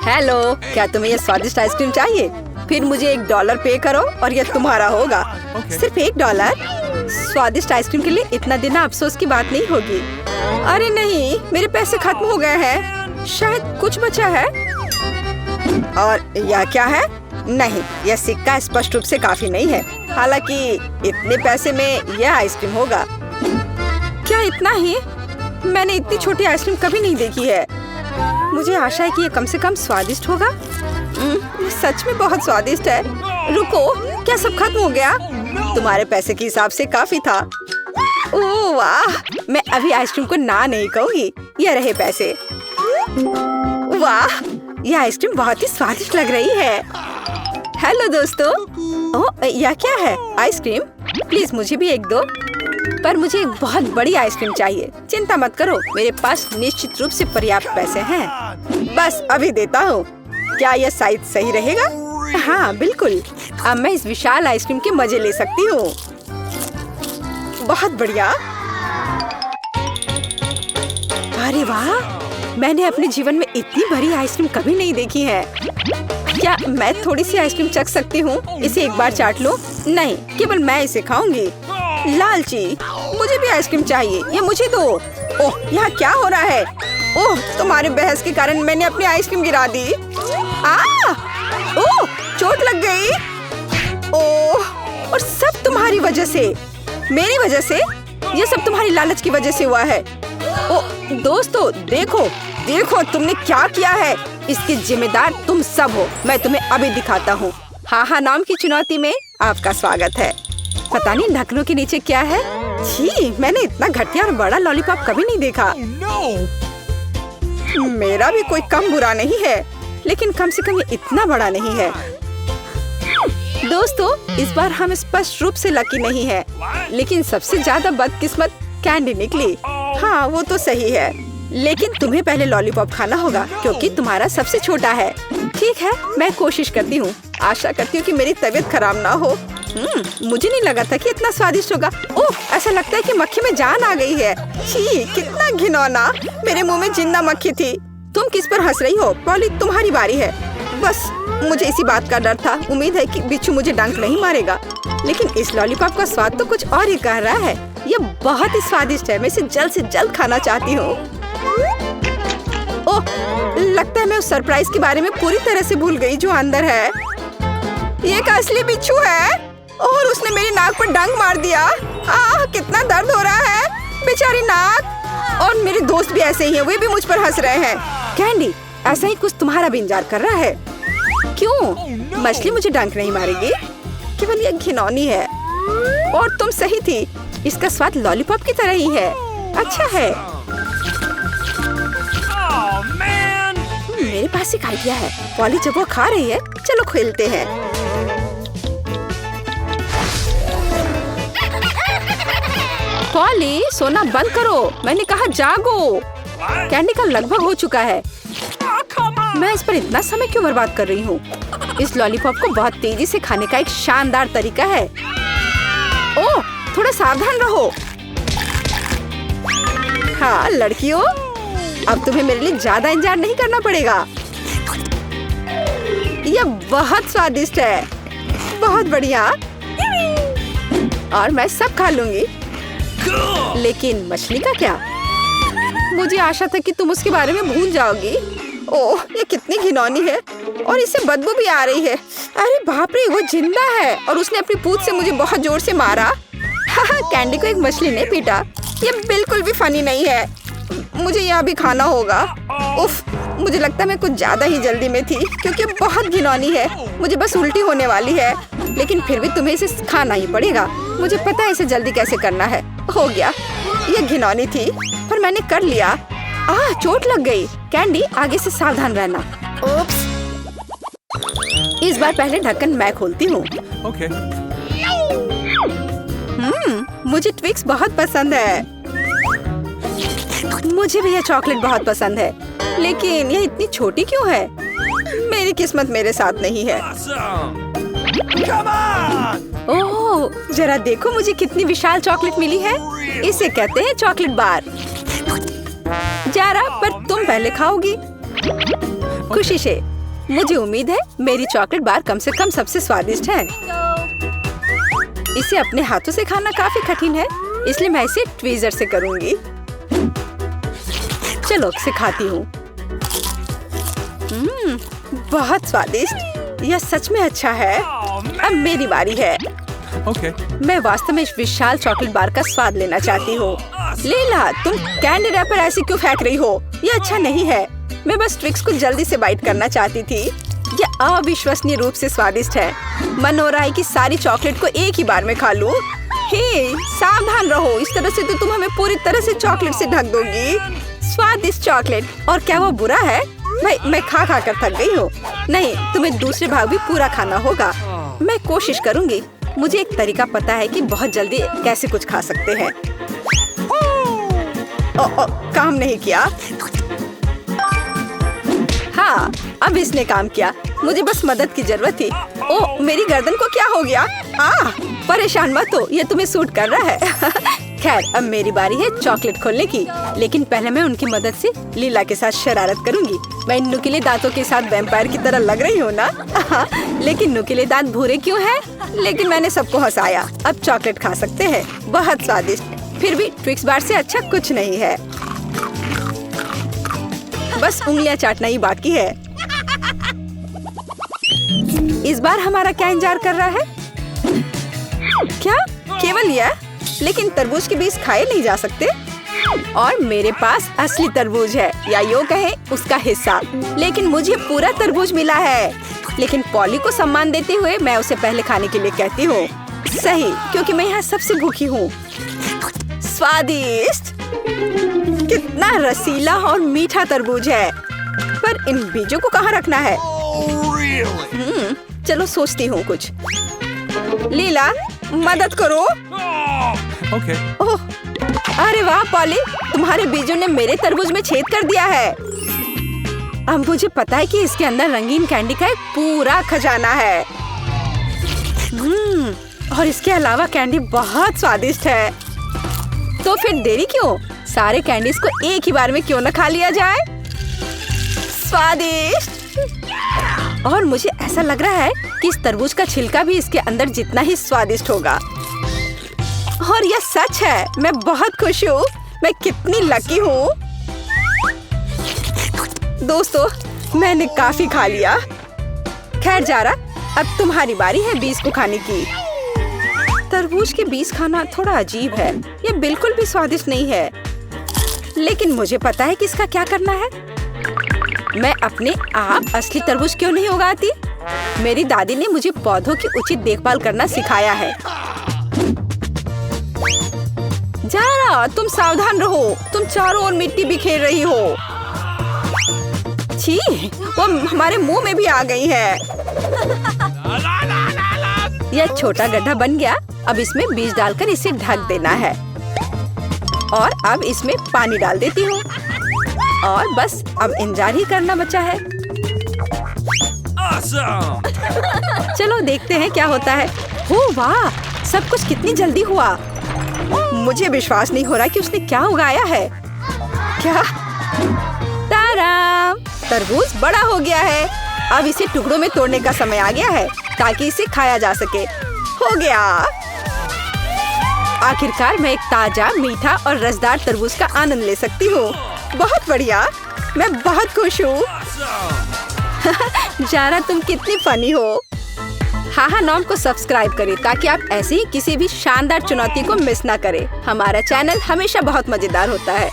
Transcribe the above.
Hello, क्या तुम्हें ये स्वादिष्ट आइसक्रीम चाहिए? फिर मुझे $1 पे करो और ये तुम्हारा होगा। सिर्फ $1? स्वादिष्ट आइसक्रीम के लिए इतना देना अफसोस की बात नहीं होगी। अरे नहीं, मेरे पैसे खत्म हो गए हैं। शायद कुछ बचा है। और यह क्या है? नहीं, यह सिक्का स्पष्ट रूप से काफी नहीं है। हालांकि इतने पैसे में यह आइसक्रीम होगा। क्या इतना ही? मैंने इतनी छोटी आइसक्रीम कभी नहीं देखी है। मुझे आशा है कि ये कम से कम स्वादिष्ट होगा। सच में बहुत स्वादिष्ट है। रुको, क्या सब खत्म हो गया? तुम्हारे पैसे के हिसाब से काफी था। ओह वाह, मैं अभी आइसक्रीम को ना नहीं कहूंगी। ये रहे पैसे। वाह, यह आइसक्रीम बहुत ही स्वादिष्ट लग रही है। हेलो दोस्तों। ओह, यह क्या है? आइसक्रीम? प्लीज मुझे भी एक दो। पर मुझे एक बहुत बड़ी आइसक्रीम चाहिए। चिंता मत करो, मेरे पास निश्चित रूप से पर्याप्त पैसे हैं। बस अभी देता हूँ। क्या यह साइज सही रहेगा? हाँ बिल्कुल। अब मैं इस विशाल आइसक्रीम के मजे ले सकती हूँ। बहुत बढ़िया। अरे वाह, मैंने अपने जीवन में इतनी बड़ी आइसक्रीम कभी नहीं देखी है। क्या मैं थोड़ी सी आइसक्रीम चख सकती हूँ? इसे एक बार चाट लो। नहीं, केवल मैं इसे खाऊंगी। लालची, मुझे भी आइसक्रीम चाहिए। ये मुझे दो। ओह, यहाँ क्या हो रहा है? ओह, तुम्हारे बहस के कारण मैंने अपनी आइसक्रीम गिरा दी। ओह, चोट लग गई। ओह, और सब तुम्हारी वजह से। मेरी वजह से? ये सब तुम्हारी लालच की वजह से हुआ है। ओह दोस्तों, देखो देखो तुमने क्या किया है। इसके जिम्मेदार तुम सब हो। मैं तुम्हें अभी दिखाता हूँ। हाँ नाम की चुनौती में आपका स्वागत है। पता नहीं ढक्कनों के नीचे क्या है। छी, मैंने इतना घटिया और बड़ा लॉलीपॉप कभी नहीं देखा। मेरा भी कोई कम बुरा नहीं है, लेकिन कम से कम ये इतना बड़ा नहीं है। दोस्तों, इस बार हम स्पष्ट रूप से लकी नहीं है, लेकिन सबसे ज्यादा बदकिस्मत कैंडी निकली। हाँ वो तो सही है, लेकिन तुम्हें पहले लॉलीपॉप खाना होगा क्योंकि तुम्हारा सबसे छोटा है। ठीक है, मैं कोशिश करती हूँ। आशा करती हूँ कि मेरी तबीयत खराब ना हो। मुझे नहीं लगा था कि इतना स्वादिष्ट होगा। ओह, ऐसा लगता है कि मक्खी में जान आ गई है। छी, कितना घिनौना। मेरे मुंह में जिंदा मक्खी थी। तुम किस पर हंस रही हो? पॉली, तुम्हारी बारी है। बस मुझे इसी बात का डर था। उम्मीद है कि बिच्छू मुझे डंक नहीं मारेगा। लेकिन इस लॉलीपॉप का स्वाद तो कुछ और ही कह रहा है। ये बहुत ही स्वादिष्ट है। मैं इसे जल्द से जल्द खाना चाहती हूँ। ओह, लगता है मैं उस सरप्राइज के बारे में पूरी तरह से भूल गई जो अंदर है। ये एक असली बिच्छू है और उसने मेरी नाक पर डंक मार दिया। कितना दर्द हो रहा है। बेचारी नाक। और मेरे दोस्त भी ऐसे ही हैं, वे भी मुझ पर हंस रहे हैं। कैंडी, ऐसा ही कुछ तुम्हारा भी इंतजार कर रहा है। क्यों? मछली मुझे डंक नहीं मारेगी। केवल ये घिनौनी है। और तुम सही थी, इसका स्वाद लॉलीपॉप की तरह ही है। अच्छा है। मेरे पास एक आइडिया है। पॉली जब वो खा रही है, चलो खेलते हैं। पॉली, सोना बंद करो। मैंने कहा जागो। कैंडी का लगभग हो चुका है। मैं इस पर इतना समय क्यों बर्बाद कर रही हूँ? इस लॉलीपॉप को बहुत तेजी से खाने का एक शानदार तरीका है। ओह, थोड़ा सावधान रहो। हाँ लड़कियों, अब तुम्हें मेरे लिए ज्यादा इंतजार नहीं करना पड़ेगा। यह बहुत स्वादिष्ट है। बहुत बढ़िया। और मैं सब खा लूंगी। लेकिन मछली का क्या? मुझे आशा था कि तुम उसके बारे में भूल जाओगी। ओह, ये कितनी घिनौनी है और इसे बदबू भी आ रही है। अरे बाप रे, वो जिंदा है और उसने अपनी पूंछ से मुझे बहुत जोर से मारा। कैंडी को एक मछली ने पीटा। ये बिल्कुल भी फनी नहीं है। मुझे यह भी खाना होगा। उफ, मुझे लगता है मैं कुछ ज्यादा ही जल्दी में थी क्योंकि बहुत घिनौनी है। मुझे बस उल्टी होने वाली है, लेकिन फिर भी तुम्हें इसे खाना ही पड़ेगा। मुझे पता है इसे जल्दी कैसे करना है। हो गया। ये घिनौनी थी पर मैंने कर लिया। चोट लग गई। कैंडी, आगे से सावधान रहना। ओप्स। इस बार पहले ढक्कन मैं खोलती हूँ। Okay. मुझे ट्विक्स बहुत पसंद है। मुझे भी यह चॉकलेट बहुत पसंद है, लेकिन यह इतनी छोटी क्यों है? मेरी किस्मत मेरे साथ नहीं है। Come on! ओह, जरा देखो मुझे कितनी विशाल चॉकलेट मिली है। इसे कहते हैं चॉकलेट बार। जरा, पर तुम पहले खाओगी। खुशी से। मुझे उम्मीद है मेरी चॉकलेट बार कम से कम सबसे स्वादिष्ट है। इसे अपने हाथों से खाना काफी कठिन है, इसलिए मैं इसे ट्वीजर से करूंगी। चलो सिखाती हूँ। बहुत स्वादिष्ट, यह सच में अच्छा है। अब मेरी बारी है। Okay. मैं वास्तव में इस विशाल चॉकलेट बार का स्वाद लेना चाहती हूँ। लीला, तुम कैंडी रैपर ऐसे क्यों फेंक रही हो? ये अच्छा नहीं है। मैं बस ट्विक्स को जल्दी से बाइट करना चाहती थी। यह अविश्वसनीय रूप से स्वादिष्ट है। मन हो रहा है कि सारी चॉकलेट को एक ही बार में खा लूं। हे, सावधान रहो, इस तरह से तो तुम हमें पूरी तरह से चॉकलेट से ढक दोगी। स्वादिष्ट चॉकलेट, और क्या वो बुरा है? मैं खा कर थक गई हूँ। नहीं, तुम्हें दूसरे भाग भी पूरा खाना होगा। मैं कोशिश करूंगी। मुझे एक तरीका पता है कि बहुत जल्दी कैसे कुछ खा सकते हैं। काम नहीं किया। हाँ, अब इसने काम किया। मुझे बस मदद की जरूरत थी। ओह, मेरी गर्दन को क्या हो गया? परेशान मत हो, ये तुम्हें सूट कर रहा है। खैर, अब मेरी बारी है चॉकलेट खोलने की। लेकिन पहले मैं उनकी मदद से लीला के साथ शरारत करूंगी। मैं इन नुकीले दांतों के साथ वैम्पायर की तरह लग रही हूँ ना? लेकिन नुकीले दांत भूरे क्यों हैं? लेकिन मैंने सबको हंसाया। अब चॉकलेट खा सकते हैं। बहुत स्वादिष्ट। फिर भी ट्विक्स बार से अच्छा कुछ नहीं है। बस उंगलियां चाटना ही बाकी है। इस बार हमारा क्या इंतजार कर रहा है? क्या केवल यह? लेकिन तरबूज के बीज खाए नहीं जा सकते। और मेरे पास असली तरबूज है, या यूं कहें उसका हिस्सा। लेकिन मुझे पूरा तरबूज मिला है। लेकिन पॉली को सम्मान देते हुए मैं उसे पहले खाने के लिए कहती हूँ। सही, क्योंकि मैं यहाँ सबसे भूखी हूँ। स्वादिष्ट, कितना रसीला और मीठा तरबूज है। पर इन बीजों को कहाँ रखना है? चलो सोचती हूँ कुछ। लीला, मदद करो। Okay. ओह, अरे वाह पॉली, तुम्हारे बीजों ने मेरे तरबूज में छेद कर दिया है। अब मुझे पता है कि इसके अंदर रंगीन कैंडी का एक पूरा खजाना है। और इसके अलावा कैंडी बहुत स्वादिष्ट है। तो फिर देरी क्यों? सारे कैंडीज को एक ही बार में क्यों न खा लिया जाए? स्वादिष्ट। और मुझे ऐसा लग रहा है कि इस तरबूज का छिलका भी इसके अंदर जितना ही स्वादिष्ट होगा। और यह सच है। मैं बहुत खुश हूँ। मैं कितनी लकी हूँ। दोस्तों, मैंने काफी खा लिया। खैर जारा, अब तुम्हारी बारी है बीज को खाने की। तरबूज के बीज खाना थोड़ा अजीब है। यह बिल्कुल भी स्वादिष्ट नहीं है। लेकिन मुझे पता है कि इसका क्या करना है। मैं अपने आप असली तरबूज क्यों नहीं उगाती? मेरी दादी ने मुझे पौधों की उचित देखभाल करना सिखाया है। जारा, तुम सावधान रहो। तुम चारों ओर मिट्टी बिखेर रही हो। छी, वो हमारे मुंह में भी आ गई है। यह छोटा गड्ढा बन गया। अब इसमें बीज डालकर इसे ढक देना है। और अब इसमें पानी डाल देती हूँ। और बस अब इंतजार ही करना बचा है। Awesome. चलो देखते हैं क्या होता है। ओह वाह, सब कुछ कितनी जल्दी हुआ। मुझे विश्वास नहीं हो रहा कि उसने क्या उगाया है। क्या? ताराम, तरबूज बड़ा हो गया है। अब इसे टुकड़ों में तोड़ने का समय आ गया है ताकि इसे खाया जा सके। हो गया। आखिरकार मैं एक ताजा, मीठा और रसदार तरबूज का आनंद ले सकती हूँ। बहुत बढ़िया, मैं बहुत खुश हूँ। जारा, तुम कितनी फनी हो। हाँ, नॉम को सब्सक्राइब करें ताकि आप ऐसी ही किसी भी शानदार चुनौती को मिस ना करें। हमारा चैनल हमेशा बहुत मजेदार होता है।